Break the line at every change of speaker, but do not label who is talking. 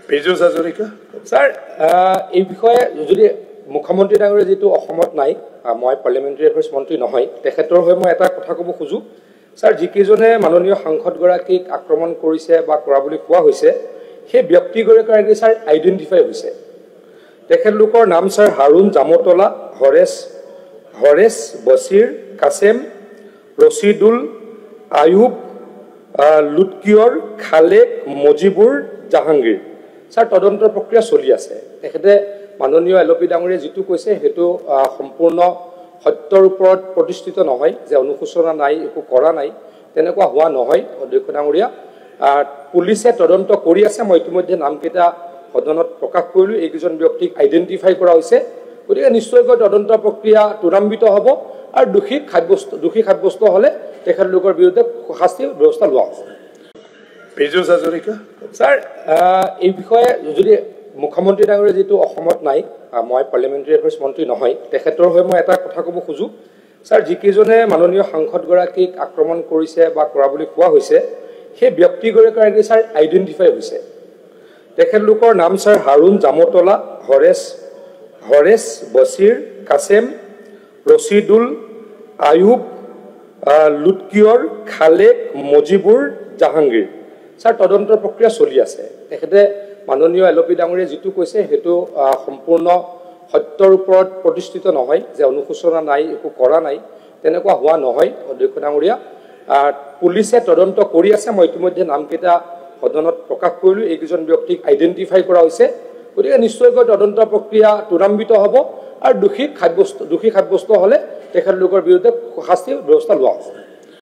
Pejos Hazarika?
Sir, এই বিষয়ে যদি মুখ্যমন্ত্ৰী ডাঙৰীয়া যেটো অসমত নাই মই পাৰ্লিয়ামেণ্টাৰী এফেয়াৰ্ছ মন্ত্ৰী নহয় তেখেতৰ হৈ মই এটা কথা ক'ব খুজো স্যাৰ যিকেজনে মাননীয় সাংসদ গৰাকীক আক্ৰমণ কৰিছে বা কৰা বুলি কোৱা হৈছে সেই ব্যক্তিগৰাকী স্যাৰ আইডেন্টিফাই হৈছে তেখেতলোকৰ নাম স্যাৰ হাৰুন জামতলা হৰেশ বছিৰ কাসেম ৰশিদুল আয়ুব লুটকিয়ৰ খালেক মজিবুৰ জাহাংগীৰ স্যাৰ তদন্তৰ প্ৰক্ৰিয়া চলি আছে তেখেতে মাননীয় এলপি ডাঙৰীয়া যেটো কৈছে হেতু সম্পূৰ্ণ সত্যৰ ওপৰত প্ৰতিষ্ঠিত নহয় যে অনুসূচনা নাই একো কৰা নাই তেনেকুৱা হোৱা নহয় অধ্যক্ষ ডাঙৰীয়া পুলিচে তদন্ত কৰি আছে মই ইতিমধ্যে নামকেইটা সদনত প্ৰকাশ কৰিলো এইজন ব্যক্তিক আইডেন্টিফাই কৰা হৈছে গতিকে নিশ্চয়কৈ তদন্ত প্ৰক্ৰিয়া ত্বৰান্বিত হ'ব আৰু দোষী সাব্যস্ত হলে তেখেতলোকৰ বিৰুদ্ধে শাস্তিৰ ব্যৱস্থা লোৱা হ'ব
Pejos Hazarika?
স্যাৰ এই বিষয়ে যদি মুখ্যমন্ত্ৰী ডাঙৰীয়া যেটো অসমত নাই মই পাৰ্লিয়ামেণ্টাৰী এফেয়াৰ্ছ মন্ত্ৰী নহয় তেখেতৰ হৈ মই এটা কথা ক'ব খুজো স্যাৰ যিকেজনে মাননীয় সাংসদ গৰাকীক আক্ৰমণ কৰিছে বা কৰা বুলি কোৱা হৈছে সেই ব্যক্তিগৰাকী স্যাৰ আইডেন্টিফাই হৈছে তেখেতলোকৰ নাম স্যাৰ হাৰুন জামতলা হৰেশ বছিৰ কাসেম ৰশিদুল আয়ুব লুটকিয়ৰ খালেক মজিবুৰ জাহাংগীৰ স্যাৰ তদন্তৰ প্ৰক্ৰিয়া চলি আছে তেখেতে মাননীয় এলপি ডাঙৰীয়া যেটো কৈছে হেতু সম্পূৰ্ণ সত্যৰ ওপৰত প্ৰতিষ্ঠিত নহয় যে অনুসূচনা নাই একো কৰা নাই তেনেকুৱা হোৱা নহয় অধ্যক্ষ ডাঙৰীয়া পুলিচে তদন্ত কৰি আছে মই ইতিমধ্যে নামকেইটা সদনত প্ৰকাশ কৰিলো এইজন ব্যক্তিক আইডেন্টিফাই কৰা হৈছে গতিকে নিশ্চয়কৈ তদন্ত প্ৰক্ৰিয়া ত্বৰান্বিত হ'ব আৰু দোষী সাব্যস্ত হলে তেখেতলোকৰ বিৰুদ্ধে শাস্তিৰ ব্যৱস্থা লোৱা হ'ব